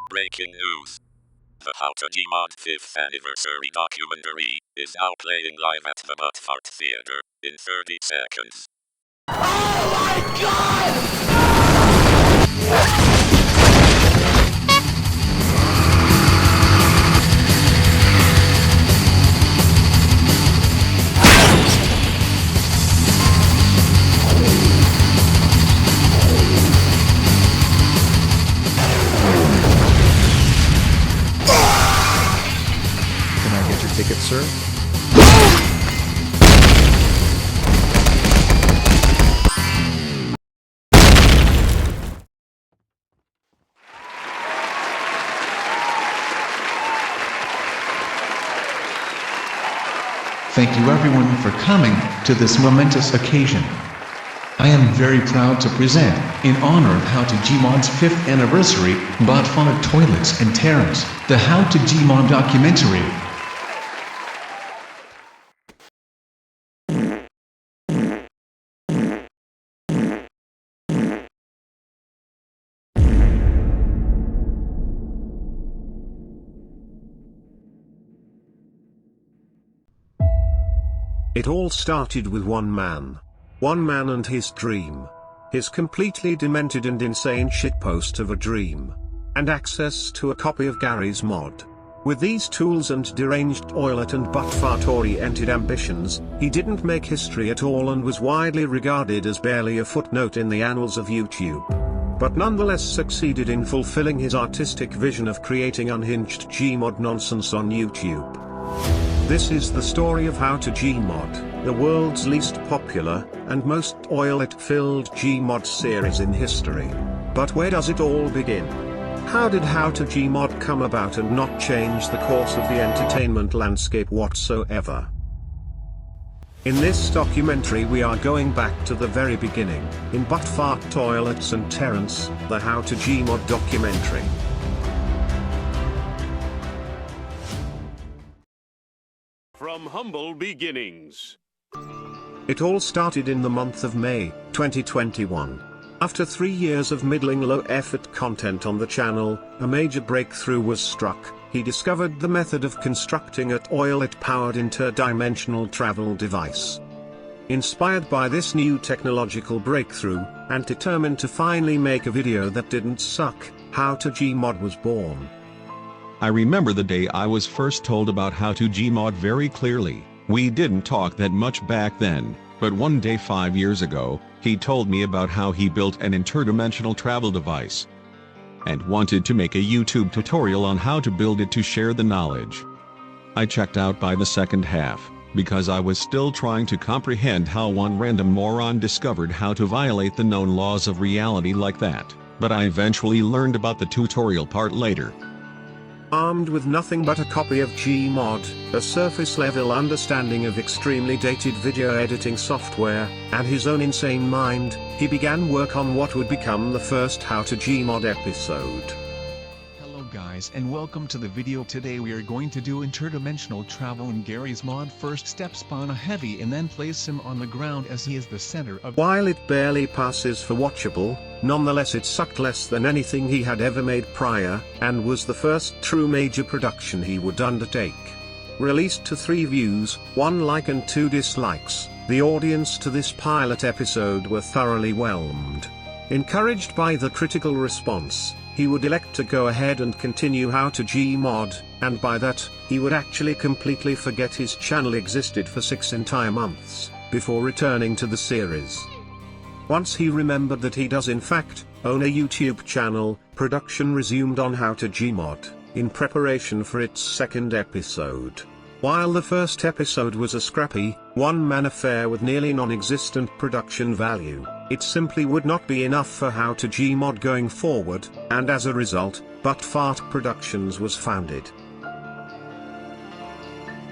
Breaking news. The How To Gmod 5th anniversary documentary is now playing live at the Buttfart Theater in 30 seconds. Oh my god! Can I get your ticket, sir? Thank you everyone for coming to this momentous occasion. I am very proud to present, in honor of How To Gmod's 5th anniversary, Buttfart Toilets Terrance, the How To Gmod documentary. It all started with one man and his dream. His completely demented and insane shitpost of a dream. And access to a copy of Garry's Mod. With these tools and deranged toilet and buttfart-oriented ambitions, he didn't make history at all and was widely regarded as barely a footnote in the annals of YouTube. But nonetheless succeeded in fulfilling his artistic vision of creating unhinged Gmod nonsense on YouTube. This is the story of How To Gmod, the world's least popular, and most toilet-filled Gmod series in history. But where does it all begin? How did How To Gmod come about and not change the course of the entertainment landscape whatsoever? In this documentary we are going back to the very beginning, in Buttfart Toilets Terrance, the How To Gmod documentary. From humble beginnings. It all started in the month of May, 2021. After 3 years of middling low-effort content on the channel, a major breakthrough was struck. He discovered the method of constructing a toilet-powered interdimensional travel device. Inspired by this new technological breakthrough, and determined to finally make a video that didn't suck, How To Gmod was born. I remember the day I was first told about How To Gmod very clearly. We didn't talk that much back then, but one day 5 years ago, he told me about how he built an interdimensional travel device and wanted to make a YouTube tutorial on how to build it to share the knowledge. I checked out by the second half, because I was still trying to comprehend how one random moron discovered how to violate the known laws of reality like that, but I eventually learned about the tutorial part later. Armed with nothing but a copy of Gmod, a surface-level understanding of extremely dated video editing software, and his own insane mind, he began work on what would become the first How To Gmod episode. Hello guys and welcome to the video. Today we are going to do interdimensional travel in Garry's Mod. First step, spawn a heavy and then place him on the ground as he is the center of. While it barely passes for watchable, nonetheless it sucked less than anything he had ever made prior, and was the first true major production he would undertake. Released to 3 views, 1 like and 2 dislikes, the audience to this pilot episode were thoroughly whelmed. Encouraged by the critical response, he would elect to go ahead and continue How To Gmod, and by that, he would actually completely forget his channel existed for 6 entire months, before returning to the series. Once he remembered that he does in fact own a YouTube channel, production resumed on How To Gmod, in preparation for its second episode. While the first episode was a scrappy, one-man affair with nearly non-existent production value, it simply would not be enough for How To Gmod going forward, and as a result, Buttfart Productions was founded.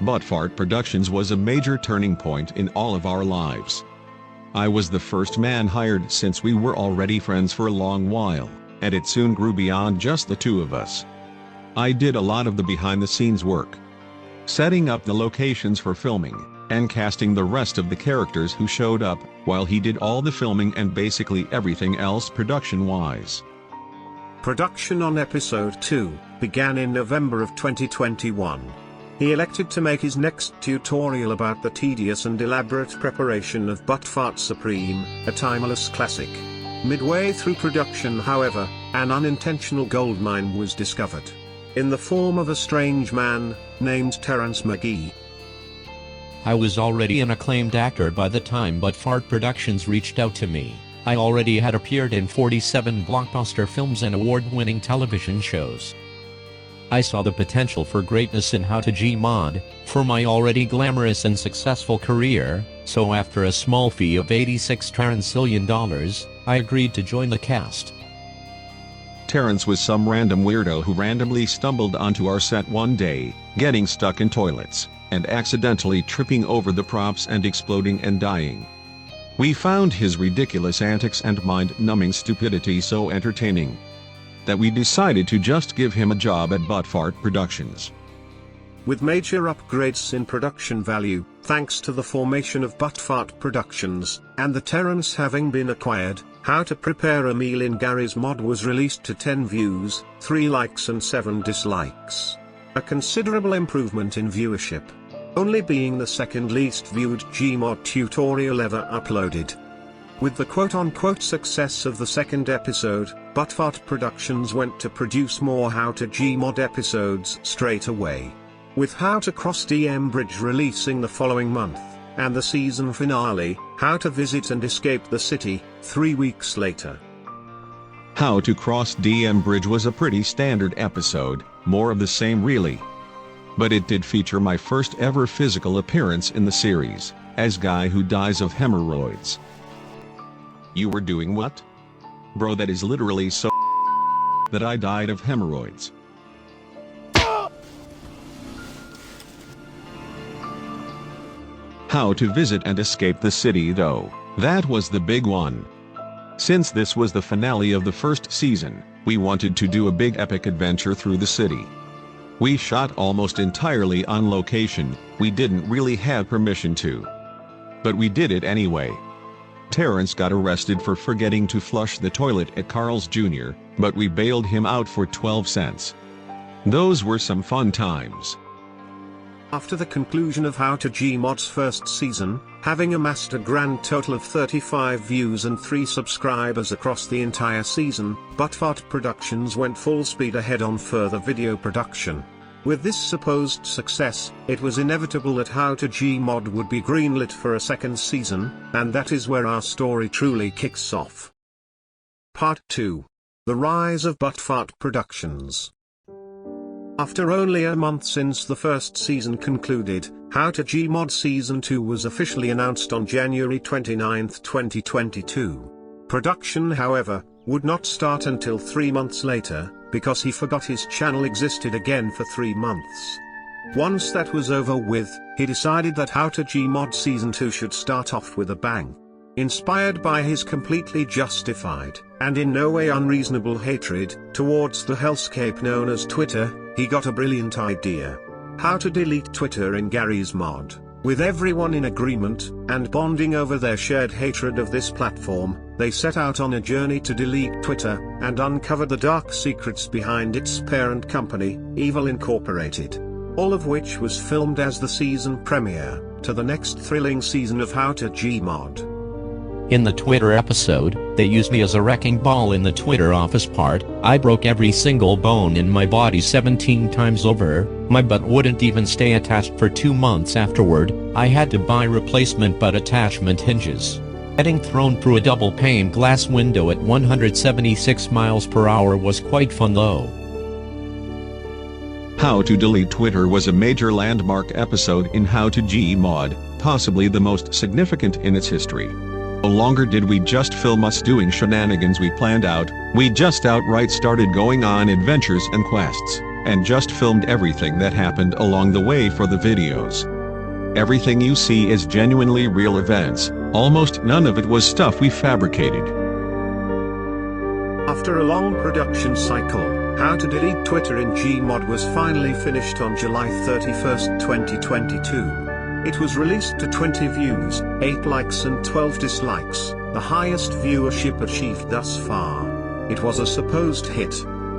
Buttfart Productions was a major turning point in all of our lives. I was the first man hired since we were already friends for a long while, and it soon grew beyond just the two of us. I did a lot of the behind-the-scenes work, setting up the locations for filming, and casting the rest of the characters who showed up, while he did all the filming and basically everything else production-wise. Production on episode 2 began in November of 2021. He elected to make his next tutorial about the tedious and elaborate preparation of Buttfart Supreme, a timeless classic. Midway through production, however, an unintentional goldmine was discovered. In the form of a strange man, named Terrance McGee. I was already an acclaimed actor by the time Buttfart Productions reached out to me. I already had appeared in 47 blockbuster films and award-winning television shows. I saw the potential for greatness in How to Gmod, for my already glamorous and successful career, so after a small fee of $86 trillion, I agreed to join the cast. Terrance was some random weirdo who randomly stumbled onto our set one day, getting stuck in toilets, and accidentally tripping over the props and exploding and dying. We found his ridiculous antics and mind-numbing stupidity so entertaining that we decided to just give him a job at Buttfart Productions. With major upgrades in production value, thanks to the formation of Buttfart Productions, and the Terrance having been acquired, How to Prepare a Meal in Garry's Mod was released to 10 views, 3 likes and 7 dislikes. A considerable improvement in viewership. Only being the second least viewed Gmod tutorial ever uploaded. With the quote-unquote success of the second episode, Buttfart Productions went to produce more How to Gmod episodes straight away. With How to Cross DM Bridge releasing the following month, and the season finale, How to Visit and Escape the City, 3 weeks later. How to Cross DM Bridge was a pretty standard episode, more of the same really. But it did feature my first ever physical appearance in the series, as guy who dies of hemorrhoids. You were doing what? Bro, that is literally so that I died of hemorrhoids. How to Visit and Escape the City though, that was the big one. Since this was the finale of the first season, we wanted to do a big epic adventure through the city. We shot almost entirely on location, we didn't really have permission to. But we did it anyway. Terrance got arrested for forgetting to flush the toilet at Carl's Jr., but we bailed him out for 12 cents. Those were some fun times. After the conclusion of How to Gmod's first season, having amassed a grand total of 35 views and 3 subscribers across the entire season, Buttfart Productions went full speed ahead on further video production. With this supposed success, it was inevitable that How to Gmod would be greenlit for a second season, and that is where our story truly kicks off. Part 2. The Rise of Buttfart Productions. After only a month since the first season concluded, How to Gmod Season 2 was officially announced on January 29, 2022. Production, however, would not start until 3 months later, because he forgot his channel existed again for 3 months. Once that was over with, he decided that How to Gmod Season 2 should start off with a bang. Inspired by his completely justified, and in no way unreasonable hatred, towards the hellscape known as Twitter, he got a brilliant idea. How to delete Twitter in Garry's Mod. With everyone in agreement, and bonding over their shared hatred of this platform, they set out on a journey to delete Twitter, and uncover the dark secrets behind its parent company, Evil Incorporated. All of which was filmed as the season premiere, to the next thrilling season of How to Gmod. In the Twitter episode, they used me as a wrecking ball in the Twitter office part. I broke every single bone in my body 17 times over, my butt wouldn't even stay attached for 2 months afterward, I had to buy replacement butt attachment hinges. Getting thrown through a double pane glass window at 176 miles per hour was quite fun though. How to Delete Twitter was a major landmark episode in How to Gmod, possibly the most significant in its history. No longer did we just film us doing shenanigans we planned out, we just outright started going on adventures and quests, and just filmed everything that happened along the way for the videos. Everything you see is genuinely real events, almost none of it was stuff we fabricated. After a long production cycle, How to Delete Twitter in Gmod was finally finished on July 31, 2022. It was released to 20 views, 8 likes and 12 dislikes, the highest viewership achieved thus far. It was a supposed hit,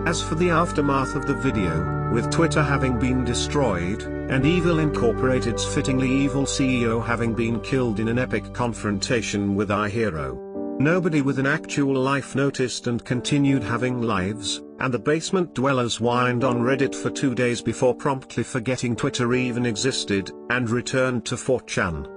As for the aftermath of the video, with Twitter having been destroyed, and Evil Incorporated's fittingly evil CEO having been killed in an epic confrontation with our hero, nobody with an actual life noticed and continued having lives, and the basement dwellers whined on Reddit for 2 days before promptly forgetting Twitter even existed, and returned to 4chan.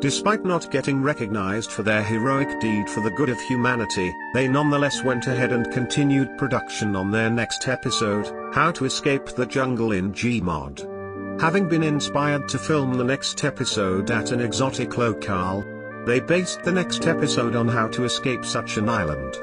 Despite not getting recognized for their heroic deed for the good of humanity, they nonetheless went ahead and continued production on their next episode, How to Escape the Jungle in Gmod. Having been inspired to film the next episode at an exotic locale, they based the next episode on how to escape such an island.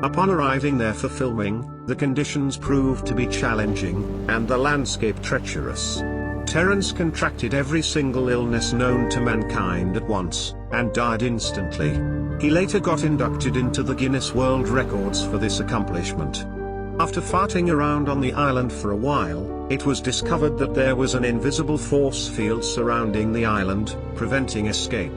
Upon arriving there for filming, the conditions proved to be challenging, and the landscape treacherous. Terrance contracted every single illness known to mankind at once, and died instantly. He later got inducted into the Guinness World Records for this accomplishment. After farting around on the island for a while, it was discovered that there was an invisible force field surrounding the island, preventing escape.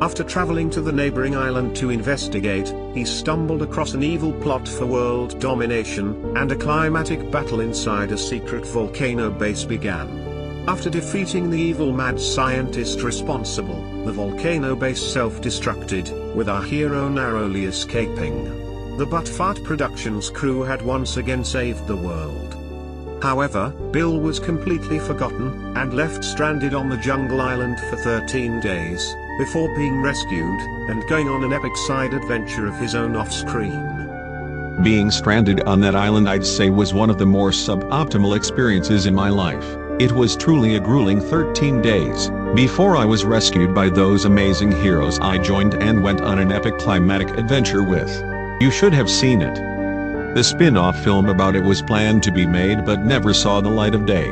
After traveling to the neighboring island to investigate, he stumbled across an evil plot for world domination, and a climatic battle inside a secret volcano base began. After defeating the evil mad scientist responsible, the volcano base self-destructed, with our hero narrowly escaping. The Buttfart Productions crew had once again saved the world. However, Bill was completely forgotten, and left stranded on the jungle island for 13 days, before being rescued, and going on an epic side adventure of his own off-screen. Being stranded on that island, I'd say, was one of the more suboptimal experiences in my life. It was truly a grueling 13 days, before I was rescued by those amazing heroes I joined and went on an epic climatic adventure with. You should have seen it. The spin-off film about it was planned to be made but never saw the light of day.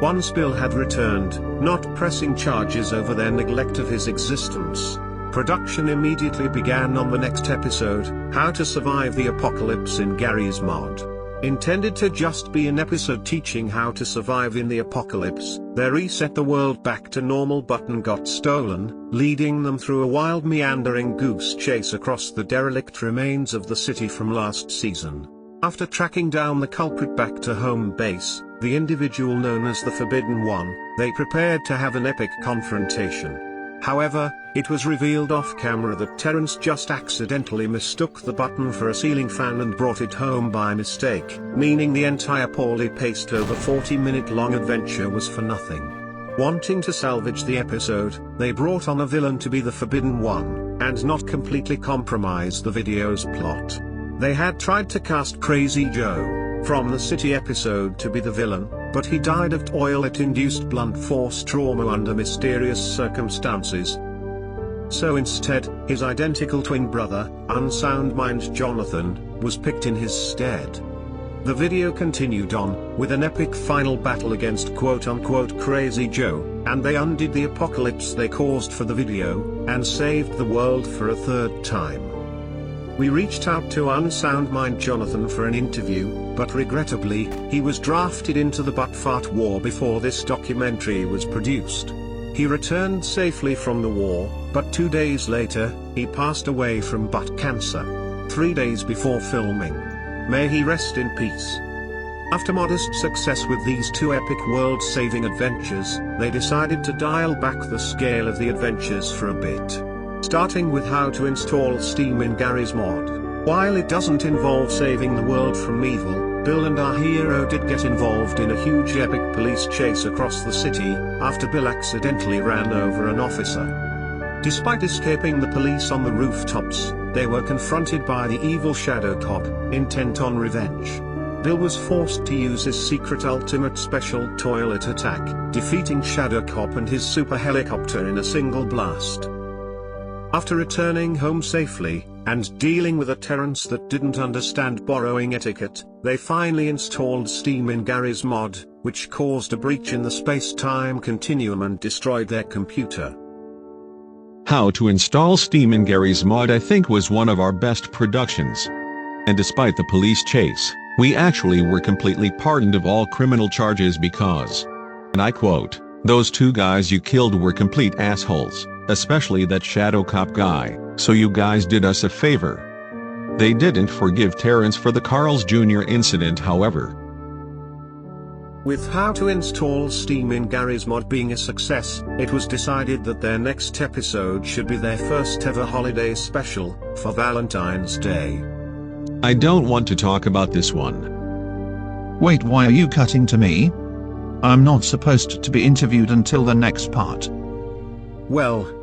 Once Bill had returned, not pressing charges over their neglect of his existence, production immediately began on the next episode, How to Survive the Apocalypse in Garry's Mod. Intended to just be an episode teaching how to survive in the apocalypse, their reset the world back to normal button got stolen, leading them through a wild meandering goose chase across the derelict remains of the city from last season. After tracking down the culprit back to home base, the individual known as the Forbidden One, they prepared to have an epic confrontation. However, it was revealed off-camera that Terrance just accidentally mistook the button for a ceiling fan and brought it home by mistake, meaning the entire poorly paced over 40-minute long adventure was for nothing. Wanting to salvage the episode, they brought on a villain to be the Forbidden One, and not completely compromise the video's plot. They had tried to cast Crazy Joe from the City episode to be the villain, but he died of toilet-induced blunt force trauma under mysterious circumstances. So instead, his identical twin brother, Unsound Mind Jonathan, was picked in his stead. The video continued on, with an epic final battle against quote-unquote Crazy Joe, and they undid the apocalypse they caused for the video, and saved the world for a third time. We reached out to Unsound Mind Jonathan for an interview, but regrettably, he was drafted into the Buttfart War before this documentary was produced. He returned safely from the war, but 2 days later, he passed away from butt cancer. 3 days before filming. May he rest in peace. After modest success with these two epic world-saving adventures, they decided to dial back the scale of the adventures for a bit. Starting with how to install Steam in Garry's Mod. While it doesn't involve saving the world from evil, Bill and our hero did get involved in a huge epic police chase across the city, after Bill accidentally ran over an officer. Despite escaping the police on the rooftops, they were confronted by the evil Shadow Cop, intent on revenge. Bill was forced to use his secret ultimate special toilet attack, defeating Shadow Cop and his super helicopter in a single blast. After returning home safely, and dealing with a Terrance that didn't understand borrowing etiquette, they finally installed Steam in Garry's Mod, which caused a breach in the space-time continuum and destroyed their computer. How to install Steam in Garry's Mod, I think, was one of our best productions. And despite the police chase, we actually were completely pardoned of all criminal charges because, and I quote, "Those two guys you killed were complete assholes, especially that Shadow Cop guy, so you guys did us a favor." They didn't forgive Terrance for the Carl's Jr. incident, however. With how to install Steam in Garry's Mod being a success, it was decided that their next episode should be their first ever holiday special, for Valentine's Day. I don't want to talk about this one. Wait, why are you cutting to me? I'm not supposed to be interviewed until the next part. Well,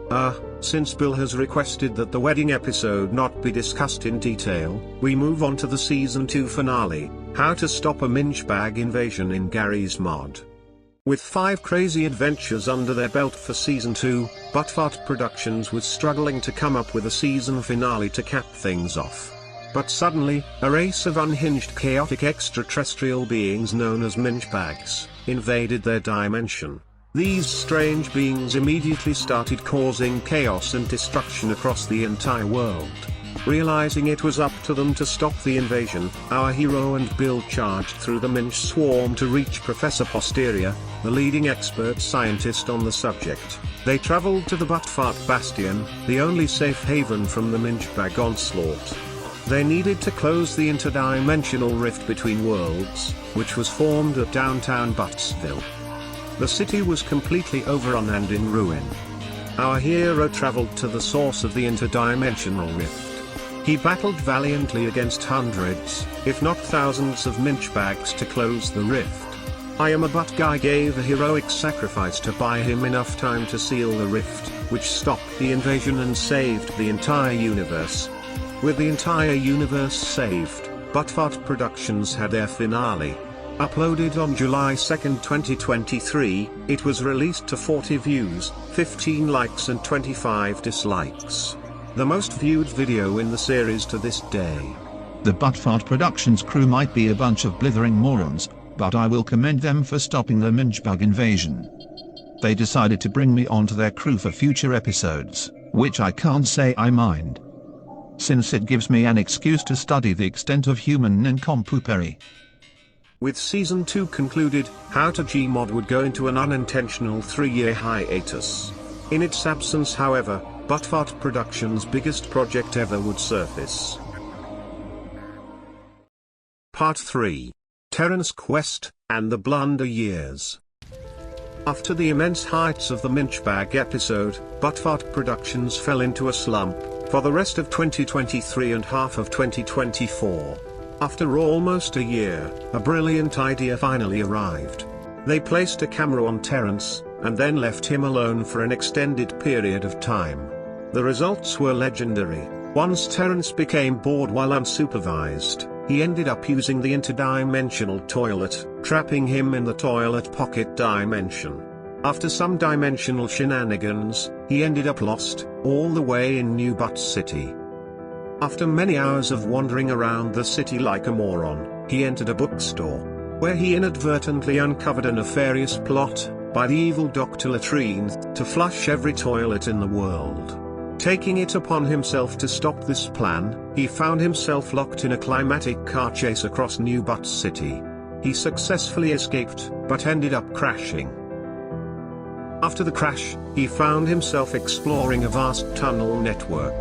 since Bill has requested that the wedding episode not be discussed in detail, we move on to the Season 2 finale, How to Stop a Minge Bag Invasion in Garry's Mod. With 5 crazy adventures under their belt for Season 2, Buttfart Productions was struggling to come up with a season finale to cap things off. But suddenly, a race of unhinged chaotic extraterrestrial beings known as minge bags invaded their dimension. These strange beings immediately started causing chaos and destruction across the entire world. Realizing it was up to them to stop the invasion, our hero and Bill charged through the minge swarm to reach Professor Posterior, the leading expert scientist on the subject. They traveled to the Buttfart Bastion, the only safe haven from the minge bag onslaught. They needed to close the interdimensional rift between worlds, which was formed at downtown Buttsville. The city was completely overrun and in ruin. Our hero traveled to the source of the interdimensional rift. He battled valiantly against hundreds, if not thousands of minge bags to close the rift. I Am a Butt Guy gave a heroic sacrifice to buy him enough time to seal the rift, which stopped the invasion and saved the entire universe. With the entire universe saved, Buttfart Productions had their finale. Uploaded on July 2, 2023, it was released to 40 views, 15 likes and 25 dislikes. The most viewed video in the series to this day. The Buttfart Productions crew might be a bunch of blithering morons, but I will commend them for stopping the minge bug invasion. They decided to bring me onto their crew for future episodes, which I can't say I mind, since it gives me an excuse to study the extent of human nincompooperi. With Season 2 concluded, How to Gmod would go into an unintentional 3-year hiatus. In its absence, however, Buttfart Productions' biggest project ever would surface. Part 3. Terrance Quest, and the Blunder Years. After the immense heights of the minge bag episode, Buttfart Productions fell into a slump for the rest of 2023 and half of 2024. After almost a year, a brilliant idea finally arrived. They placed a camera on Terrance, and then left him alone for an extended period of time. The results were legendary. Once Terrance became bored while unsupervised, he ended up using the interdimensional toilet, trapping him in the toilet pocket dimension. After some dimensional shenanigans, he ended up lost, all the way in New Butt City. After many hours of wandering around the city like a moron, he entered a bookstore, where he inadvertently uncovered a nefarious plot by the evil Dr. Latrine to flush every toilet in the world. Taking it upon himself to stop this plan, he found himself locked in a climatic car chase across New Butt City. He successfully escaped, but ended up crashing. After the crash, he found himself exploring a vast tunnel network.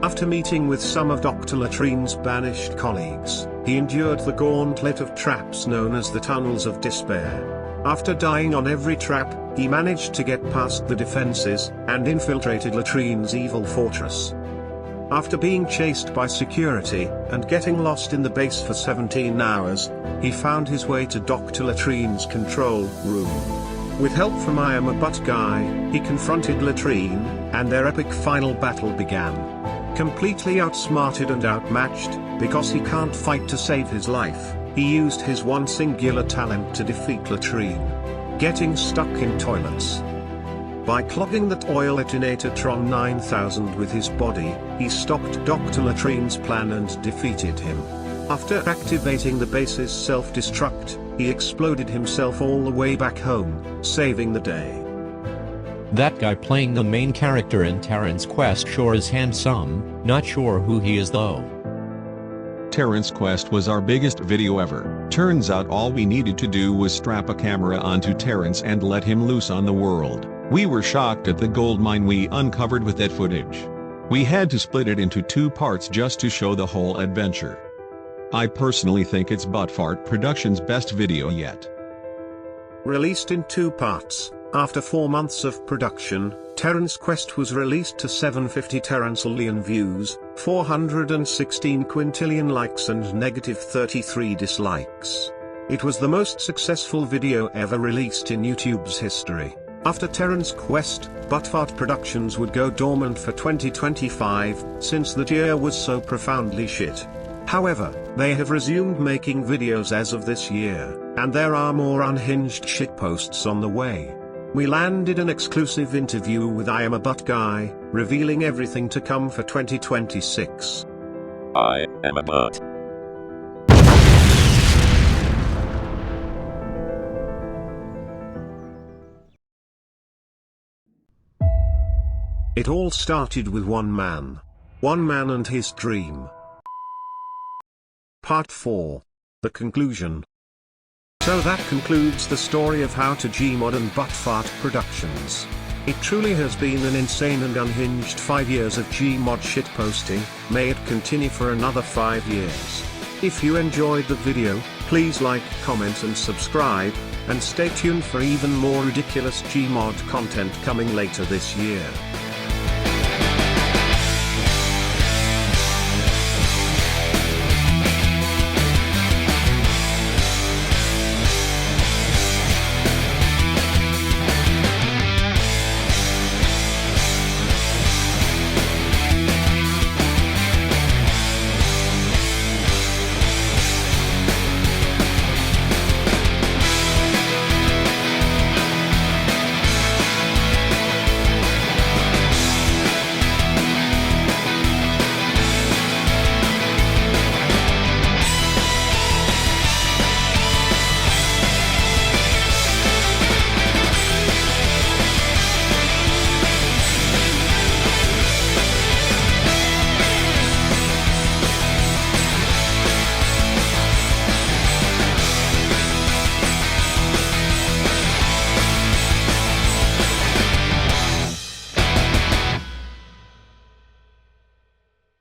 After meeting with some of Dr. Latrine's banished colleagues, he endured the gauntlet of traps known as the Tunnels of Despair. After dying on every trap, he managed to get past the defenses, and infiltrated Latrine's evil fortress. After being chased by security, and getting lost in the base for 17 hours, he found his way to Dr. Latrine's control room. With help from I Am a Butt Guy, he confronted Latrine, and their epic final battle began. Completely outsmarted and outmatched, because he can't fight to save his life, he used his one singular talent to defeat Latrine: getting stuck in toilets. By clogging the toilet in Atatron 9000 with his body, he stopped Dr. Latrine's plan and defeated him. After activating the base's self-destruct, he exploded himself all the way back home, saving the day. That guy playing the main character in Terrance Quest sure is handsome, not sure who he is though. Terrance Quest was our biggest video ever. Turns out all we needed to do was strap a camera onto Terrance and let him loose on the world. We were shocked at the goldmine we uncovered with that footage. We had to split it into 2 parts just to show the whole adventure. I personally think it's Buttfart Productions' best video yet. Released in 2 parts, after 4 months of production, Terrance Quest was released to 750 terancillion views, 416 quintillion likes and negative 33 dislikes. It was the most successful video ever released in YouTube's history. After Terrance Quest, Buttfart Productions would go dormant for 2025, since that year was so profoundly shit. However, they have resumed making videos as of this year, and there are more unhinged shitposts on the way. We landed an exclusive interview with I Am a Butt Guy, revealing everything to come for 2026. I am a butt. It all started with one man and his dream. Part 4. The conclusion. So that concludes the story of how To Gmod and Buttfart Productions. It truly has been an insane and unhinged 5 years of Gmod shitposting. May it continue for another 5 years. If you enjoyed the video, please like, comment and subscribe, and stay tuned for even more ridiculous Gmod content coming later this year.